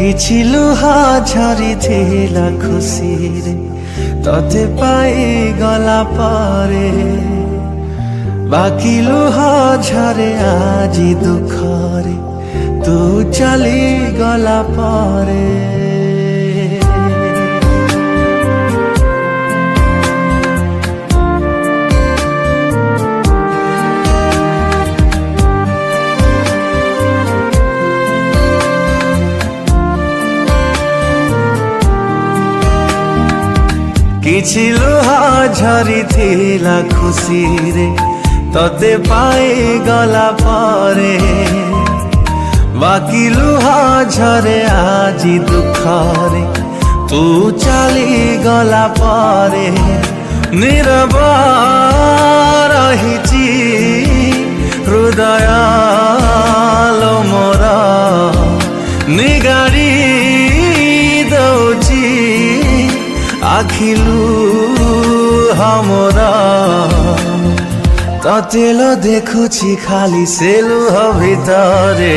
କିଛି ଲୁହା ଝରିଥିଲା ଖୁସିରେ ତତେ ପାଇଗଲା ପରେ, ବାକି ଲୁହା ଝରେ ଆଜି ଦୁଃଖରେ ତୁ ଚାଲିଗଲା ପରେ। କିଛି ଲୁହା ଝରିଥିଲା ଖୁସିରେ ତତେ ପାଇଗଲା ପରେ, ବାକି ଲୁହା ଝରେ ଆଜି ଦୁଃଖରେ ତୁ ଚାଲିଗଲା ପରେ। ନୀରବ ରହିଛି ହୃଦୟ ଲୋ ମୋର, ନିଗାଡ଼ି ଦଉଛି ଆଖିଲୁ हमरा। ତତେ ଲୋ ଦେଖୁଛି ଖାଲି ସେ ଲୁହ ଭିତରେ।